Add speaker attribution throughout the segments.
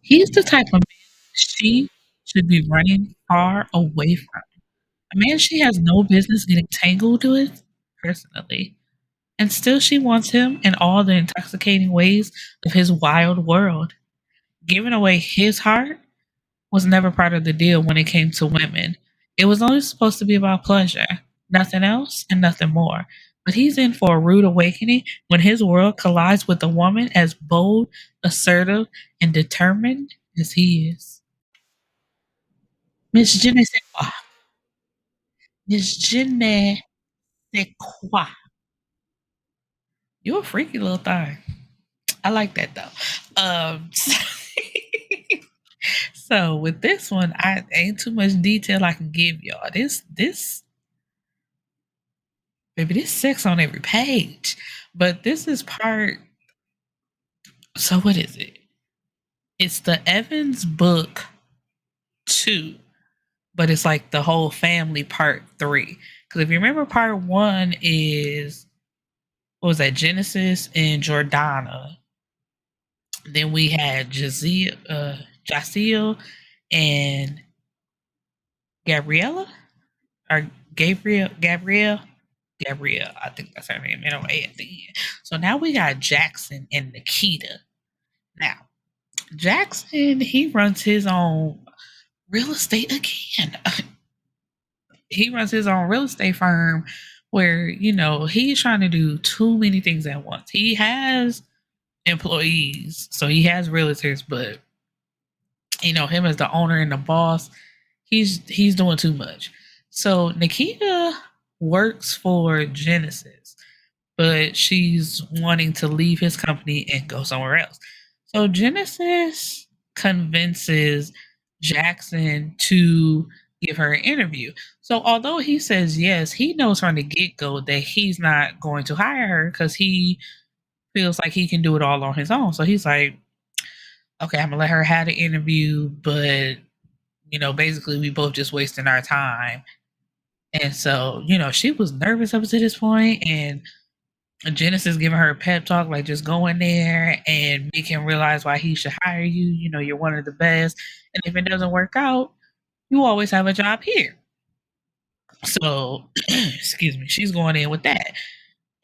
Speaker 1: He's the type of man she should be running far away from. A man she has no business getting tangled with, personally. And still she wants him in all the intoxicating ways of his wild world. Giving away his heart was never part of the deal when it came to women. It was only supposed to be about pleasure, nothing else and nothing more. But he's in for a rude awakening when his world collides with a woman as bold, assertive, and determined as he is. Miss Jenesequa. Miss Jenesequa. You a freaky little thing. I like that though. So with this one, I ain't too much detail I can give y'all. This baby, this sex on every page. But this is part. So what is it? It's the Evans book 2, but it's like the whole family part 3. Because if you remember, part 1 is what was that? Genesis and Jordana. Then we had Jaciel and Gabriella or Gabrielle. I think that's her name. Anyway, at the end. So now we got Jaxson and Nikita. Now, Jaxson, he runs his own real estate again. He runs his own real estate firm where, he's trying to do too many things at once. He has employees, so he has realtors, but him as the owner and the boss, he's doing too much. So Nikita works for Genesis, but she's wanting to leave his company and go somewhere else. So Genesis convinces Jaxson to give her an interview. So although he says yes, he knows from the get-go that he's not going to hire her because he feels like he can do it all on his own. So he's like, okay, I'm gonna let her have the interview, but basically we both just wasting our time. And so, she was nervous up to this point, and Genesis giving her a pep talk, like just go in there and make him realize why he should hire you. You're one of the best. And if it doesn't work out, you always have a job here. So, excuse me, she's going in with that.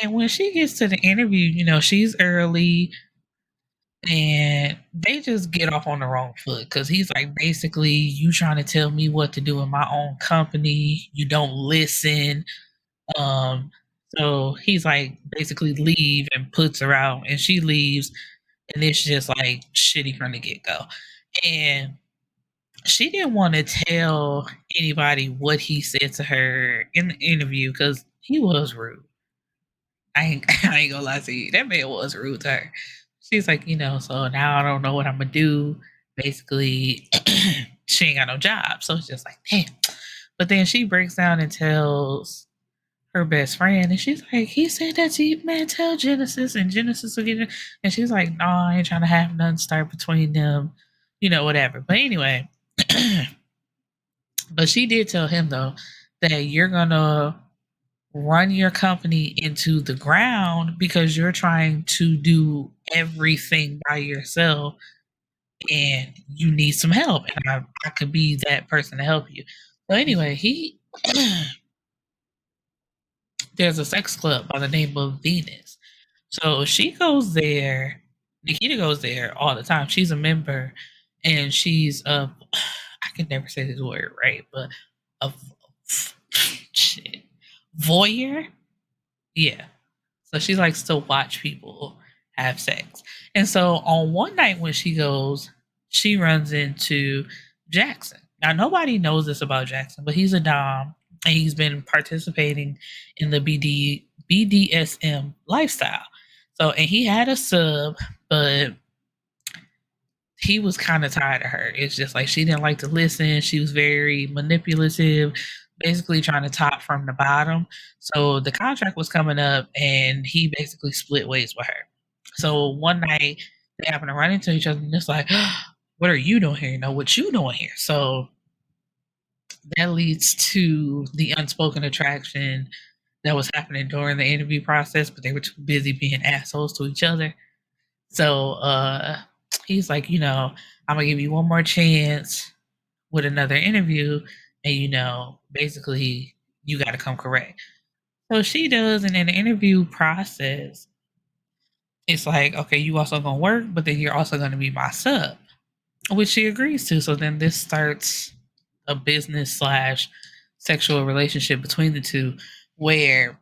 Speaker 1: And when she gets to the interview, she's early and they just get off on the wrong foot because he's like, basically, you trying to tell me what to do in my own company. You don't listen. Um, so he's like, basically, leave and puts her out, and she leaves, and it's just like shitty from the get go. And she didn't want to tell anybody what he said to her in the interview because he was rude. I ain't gonna lie to you. That man was rude to her. She's like, so now I don't know what I'm gonna do. Basically, she ain't got no job. So it's just like, damn. But then she breaks down and tells her best friend, and she's like, he said that to you, man, tell Genesis, and Genesis will get it. And she's like, no, I ain't trying to have nothing start between them, whatever. But anyway, but she did tell him though that you're gonna run your company into the ground because you're trying to do everything by yourself and you need some help, and I could be that person to help you. So anyway, there's a sex club by the name of Venus. So she goes there. Nikita goes there all the time. She's a member, and she's a I can never say this word right, but a shit voyeur. Yeah. So she likes to watch people have sex. And so on one night when she goes, she runs into Jaxson. Now nobody knows this about Jaxson, but he's a dom and he's been participating in the BDSM lifestyle. So and he had a sub, but he was kind of tired of her. It's just like she didn't like to listen. She was very manipulative, basically trying to top from the bottom. So the contract was coming up and he basically split ways with her. So one night they happen to run into each other and it's like, what are you doing here? What you doing here? So that leads to the unspoken attraction that was happening during the interview process, but they were too busy being assholes to each other. So he's like, I'm gonna give you one more chance with another interview, and basically you got to come correct. So she does, and in the interview process, it's like, okay, you also gonna work, but then you're also gonna be my sub, which she agrees to. So then this starts a business slash sexual relationship between the two, where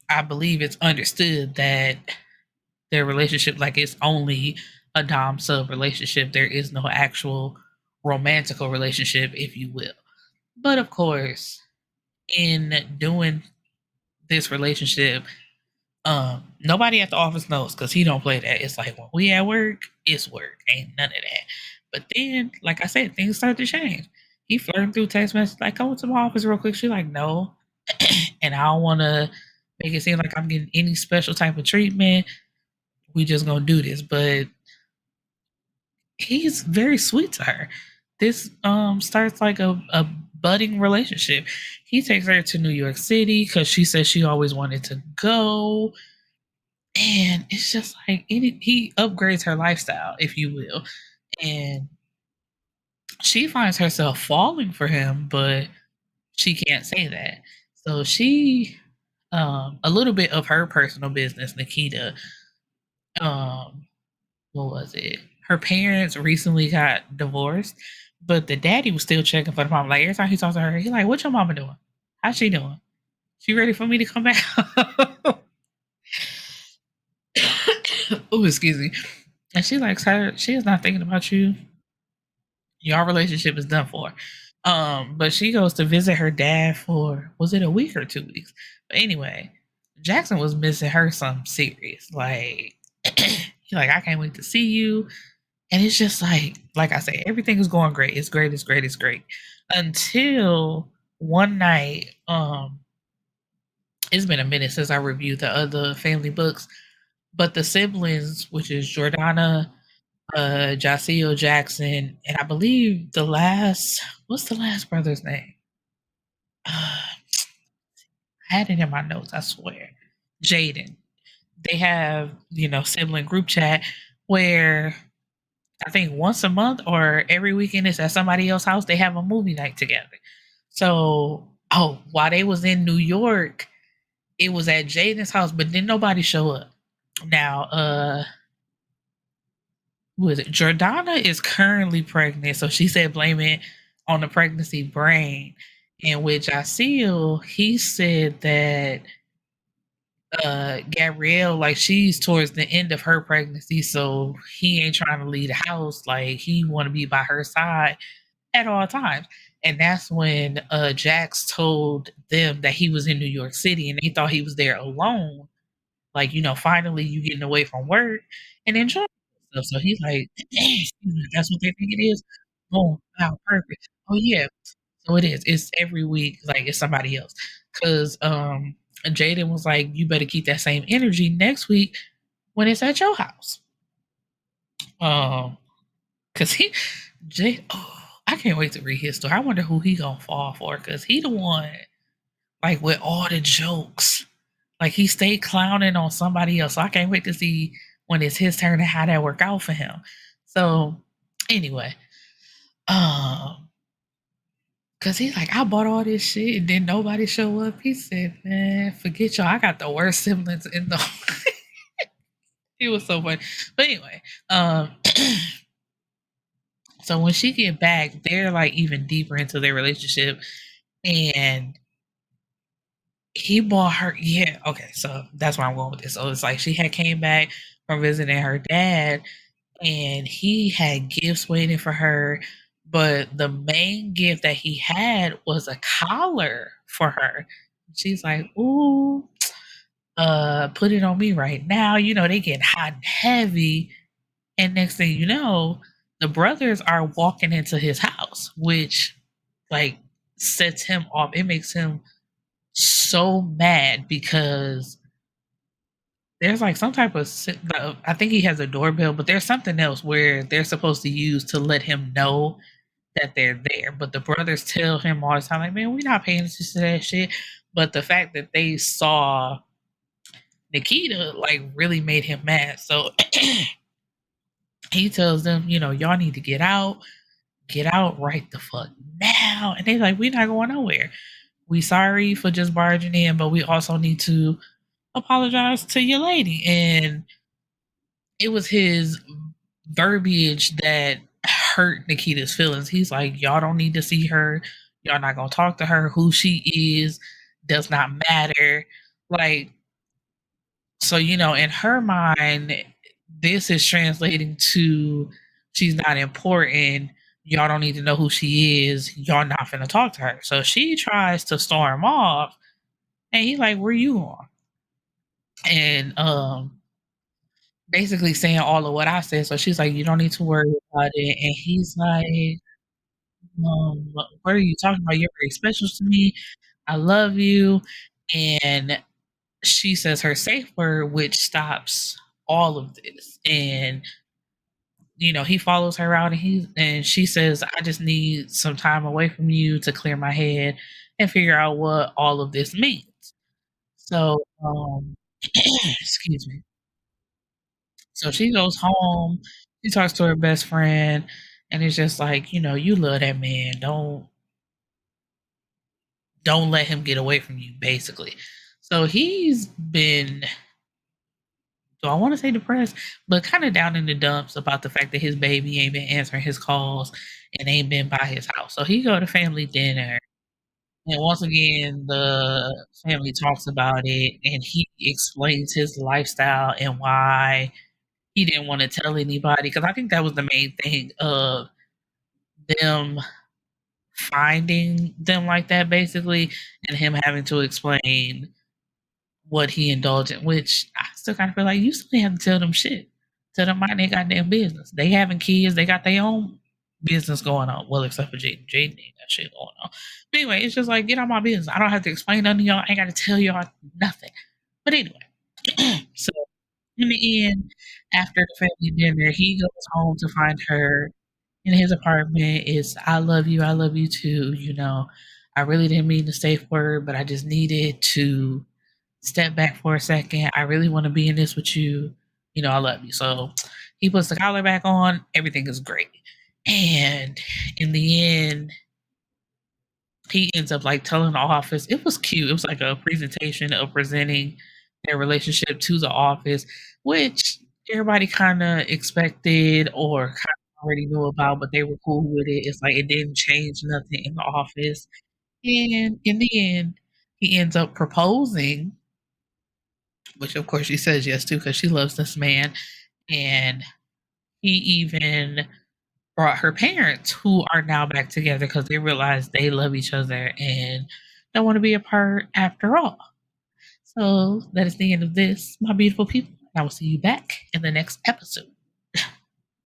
Speaker 1: I believe it's understood that their relationship, like, it's only a dom sub relationship. There is no actual romantical relationship, if you will. But of course, in doing this relationship, nobody at the office knows because he don't play that. It's like when we at work, it's work. Ain't none of that. But then, like I said, things start to change. He flirting through text messages like, come to my office real quick. She's like, no. And I don't want to make it seem like I'm getting any special type of treatment. We just gonna do this. But he's very sweet to her. This starts like a budding relationship. He takes her to New York City because she says she always wanted to go. And it's just like he upgrades her lifestyle, if you will. And she finds herself falling for him, but she can't say that. So she a little bit of her personal business, Nikita, um, what was it? Her parents recently got divorced, but the daddy was still checking for the mom. Like every time he talks to her, he's like, "What your mama doing? How's she doing? She ready for me to come back?" Oh, excuse me. And she likes her. She is not thinking about you. Your relationship is done for. But she goes to visit her dad for, was it a week or 2 weeks? But anyway, Jaxson was missing her something serious. Like he's like, I can't wait to see you. And it's just like I say, everything is going great. It's great, it's great, it's great. Until one night, it's been a minute since I reviewed the other family books, but the siblings, which is Jordana, Jaciel Jaxson, and I believe what's the last brother's name? I had it in my notes, I swear. Jaden. They have, sibling group chat where I think once a month or every weekend it's at somebody else's house, they have a movie night together. So, while they was in New York, it was at Jaden's house, but then nobody show up. Now, who is it? Jordana is currently pregnant, so she said blame it on the pregnancy brain. And with Jaciel, he said that Gabrielle, like she's towards the end of her pregnancy, so he ain't trying to leave the house. Like he want to be by her side at all times. And that's when Jax told them that he was in New York City and they thought he was there alone. Like, finally you getting away from work and enjoying yourself. So he's like, that's what they think it is. Boom, wow, perfect. Oh yeah. So it is. It's every week, like it's somebody else. Cause Jaden was like, you better keep that same energy next week when it's at your house. Cause I can't wait to read his story. I wonder who he gonna fall for, cause he the one like with all the jokes. Like he stayed clowning on somebody else. So I can't wait to see when it's his turn and how that work out for him. So anyway, cause he's like, I bought all this shit and then nobody show up. He said, man, forget y'all. I got the worst siblings in the He was so funny. But anyway, so when she get back, they're like even deeper into their relationship. And he bought her, yeah, okay, so that's where I'm going with this. So it's like she had came back from visiting her dad and he had gifts waiting for her, but the main gift that he had was a collar for her. She's like, ooh, put it on me right now. They get hot and heavy. And next thing you know, the brothers are walking into his house, which like sets him off. It makes him so mad because there's like some type of, I think he has a doorbell, but there's something else where they're supposed to use to let him know that they're there. But the brothers tell him all the time, like, man, we're not paying attention to that shit. But the fact that they saw Nikita like really made him mad. So He tells them, y'all need to get out right the fuck now. And they like, we're not going nowhere. We sorry for just barging in, but we also need to apologize to your lady. And it was his verbiage that hurt Nikita's feelings. He's like, y'all don't need to see her. Y'all not gonna talk to her. Who she is does not matter. Like, so, in her mind, this is translating to she's not important. Y'all don't need to know who she is. Y'all not finna talk to her. So she tries to storm off, and he's like, where you going? And basically saying all of what I said. So she's like, you don't need to worry about it. And he's like, what are you talking about? You're very special to me. I love you. And she says her safe word, which stops all of this. And he follows her out, and she says, I just need some time away from you to clear my head and figure out what all of this means. So, excuse me. So she goes home, she talks to her best friend, and it's just like, you love that man. Don't let him get away from you, basically. So he's been, do I want to say depressed, but kind of down in the dumps about the fact that his baby ain't been answering his calls and ain't been by his house. So he go to family dinner, and once again the family talks about it, and he explains his lifestyle and why he didn't want to tell anybody, because I think that was the main thing of them finding them like that, basically, and him having to explain what he indulged in, which I still kind of feel like you still have to tell them shit. Tell them mind their goddamn business. They having kids, they got their own business going on. Well, except for Jaden. Jaden ain't got shit going on. But anyway, it's just like, get on my business. I don't have to explain nothing to y'all. I ain't got to tell y'all nothing. But anyway, so in the end, after the family dinner, he goes home to find her in his apartment. Is I love you too. I really didn't mean the safe word, but I just needed to step back for a second. I really want to be in this with you. I love you. So he puts the collar back on. Everything is great. And in the end, he ends up like telling the office. It was cute. It was like a presentation of presenting their relationship to the office, which everybody kind of expected or kind of already knew about, but they were cool with it. It's like it didn't change nothing in the office. And in the end, he ends up proposing, which of course she says yes to because she loves this man. And he even brought her parents, who are now back together because they realize they love each other and don't want to be apart after all. So that is the end of this, my beautiful people. I will see you back in the next episode.